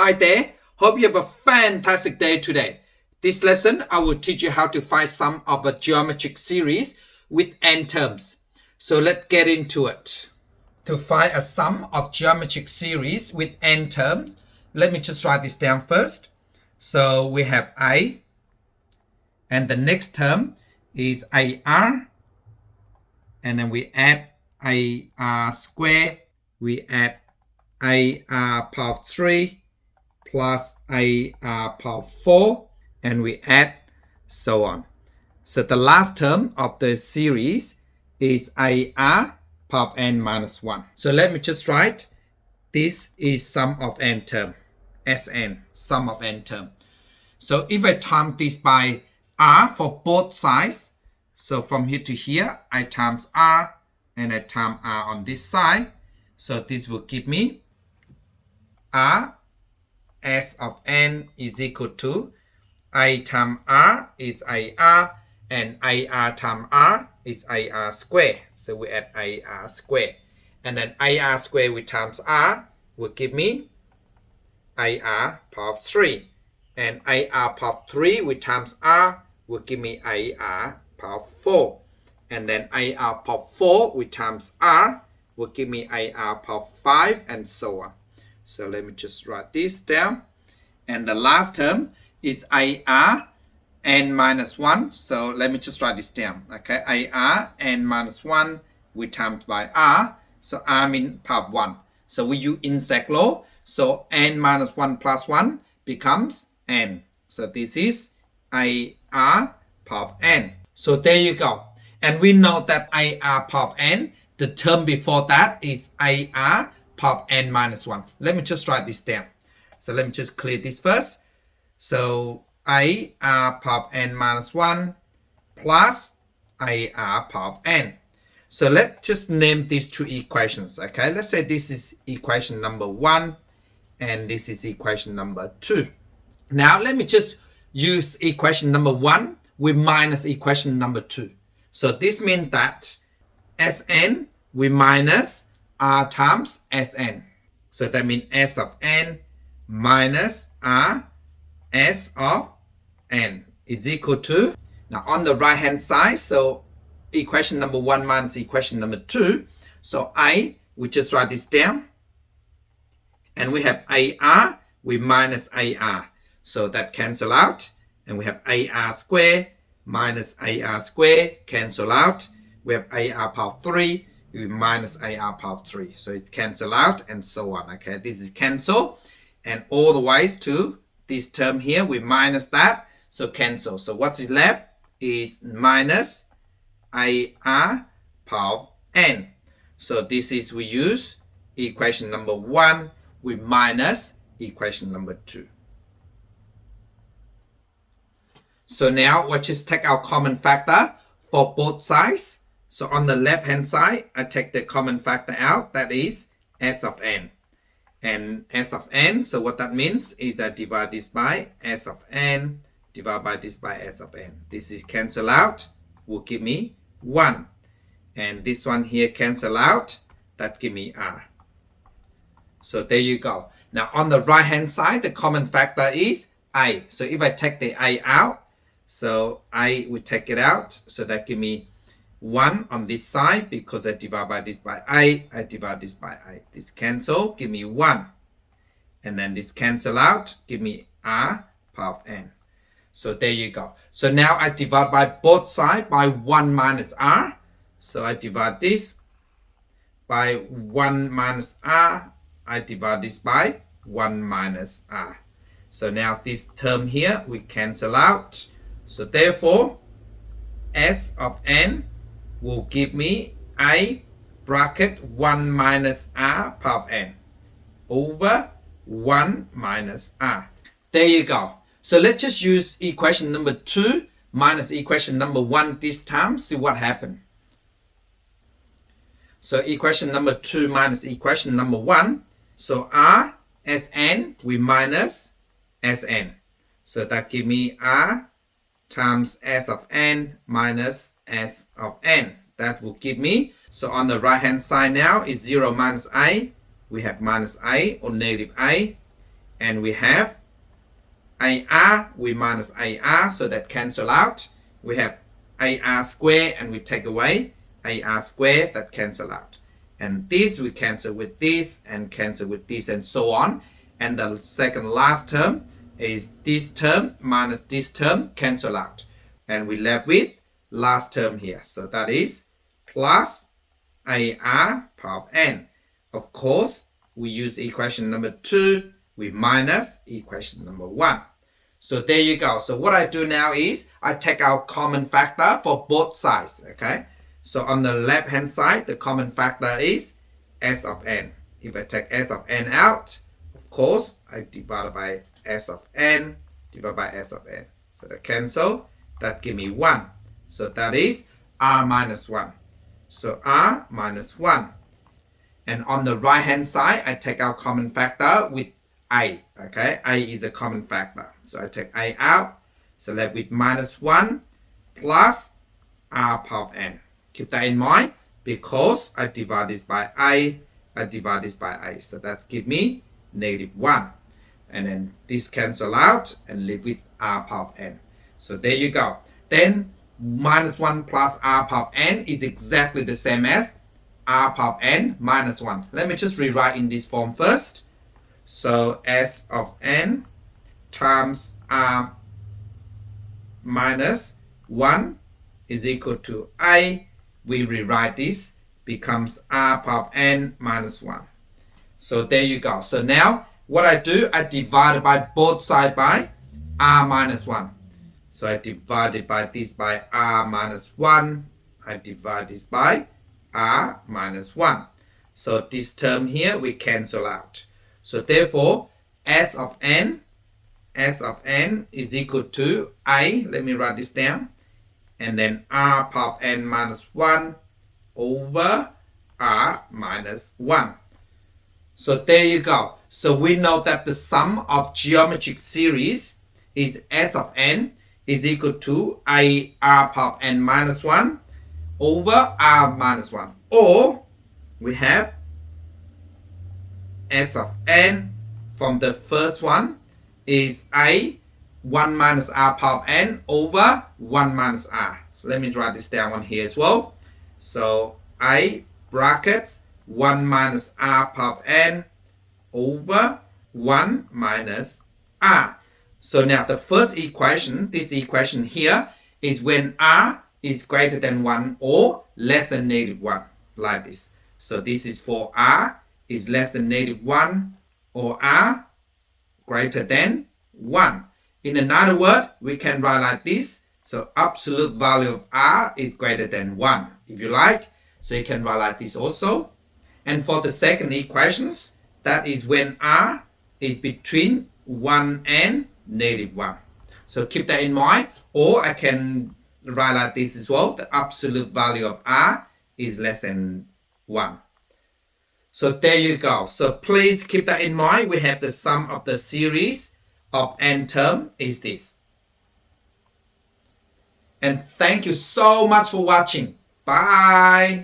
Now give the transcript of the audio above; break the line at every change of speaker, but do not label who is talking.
Hi there, hope you have a fantastic day today. This lesson, I will teach you how to find sum of a geometric series with n terms. So let's get into it. To find a sum of geometric series with n terms, let me just write this down first. So we have a, and the next term is ar, and then we add ar square, we add ar power 3, plus ar power 4, and we add so on. So the last term of the series is ar power of n minus 1. So let me just write, this is sum of n term, Sn, sum of n term. So if I times this by r for both sides, so from here to here, I times r and I times r on this side. So this will give me r S of n is equal to I times r is ar, and ar times r is ar square. So we add ar square. And then ar square with times r will give me ar power 3. And ar power 3 with times r will give me ar power 4. And then ar power 4 with times r will give me ar power 5, and so on. So let me just write this down. And the last term is ar n minus 1. So let me just write this down. Okay, ar n minus 1 we times by r. So r means power 1. So we use instead law. So n minus 1 plus 1 becomes n. So this is ar power of n. So there you go. And we know that ar power of n, the term before that is ar power of n minus 1. Let me just write this down. So let me just clear this first. So ar power of n minus 1 plus ar power of n. So let's just name these two equations. Okay, let's say this is equation number 1 and this is equation number 2. Now let me just use equation number 1 with minus equation number 2. So this means that Sn we minus r times Sn. So that means S of n minus r S of n is equal to, now on the right hand side, so equation number 1 minus equation number 2. So we just write this down. And we have ar, we minus ar. So that cancel out. And we have ar square minus ar square cancel out. We have ar power 3, we minus ar power 3. So it's cancel out and so on. Okay, this is cancel. And all the ways to this term here, we minus that. So cancel. So what's left is minus ar power of n. So this is, we use equation number 1 with minus equation number 2. So now let's just take our common factor for both sides. So on the left hand side, I take the common factor out, that is S of n. And S of n, so what that means is I divide this by S of n, divide by this by S of n. This is cancel out, will give me 1. And this one here cancel out, that give me r. So there you go. Now on the right hand side, the common factor is I. So if I take the I out, so I will take it out. So that give me 1 on this side, because I divide by this by I divide this by I. This cancel, give me 1. And then this cancel out, give me r power of n. So there you go. So now I divide by both sides by 1 minus r. So I divide this by 1 minus r. I divide this by 1 minus r. So now this term here, we cancel out. So therefore, S of n will give me I bracket 1 minus r power of n over 1 minus r. There you go. So let's just use equation number 2 minus equation number 1 this time, see what happened. So equation number 2 minus equation number 1. So r Sn, we minus Sn. So that give me r times S of n minus S of n. That will give me, so on the right hand side now is 0 minus I. We have minus I or negative I. And we have AR, we minus AR, so that cancel out. We have AR square, and we take away AR square, that cancel out. And this we cancel with this, and cancel with this, and so on. And the second last term is this term minus this term, cancel out. And we left with last term here. So that is plus AR power of n. Of course, we use equation number 2, we minus equation number 1. So there you go. So what I do now is I take out common factor for both sides, okay? So on the left hand side, the common factor is s of n. If I take s of n out, of course, I divide by s of n, divided by s of n. So that cancel, that give me 1. So that is r minus 1. So r minus 1. And on the right hand side, I take out common factor with a, okay? A is a common factor. So I take a out, so left with minus 1 plus r power of n. Keep that in mind, because I divide this by a, I divide this by a. So that give me negative 1. And then this cancel out and leave with r power of n. So there you go. Then minus 1 plus r power of n is exactly the same as r power of n minus 1. Let me just rewrite in this form first. So s of n times r minus 1 is equal to a. We rewrite this, becomes r power of n minus 1. So there you go. So now what I do, I divide by both sides by r minus 1. So I divide by this by r minus 1. I divide this by r minus 1. So this term here we cancel out. So therefore, s of n is equal to a. Let me write this down. And then r power of n minus 1 over r minus 1. So there you go. So we know that the sum of geometric series is s of n is equal to a r power of n minus 1 over r minus 1. Or we have s of n from the first one is a 1 minus r power of n over 1 minus r. So let me write this down on here as well. So a brackets 1 minus r power of n over 1 minus r. So now the first equation, this equation here, is when r is greater than 1 or less than negative 1, like this. So this is for r is less than negative 1 or r greater than 1. In another word, we can write like this. So absolute value of r is greater than 1, if you like. So you can write like this also. And for the second equations, that is when r is between 1 and negative 1. So keep that in mind. Or I can write like this as well. The absolute value of r is less than 1. So there you go. So please keep that in mind. We have the sum of the series of n term is this. And thank you so much for watching. Bye.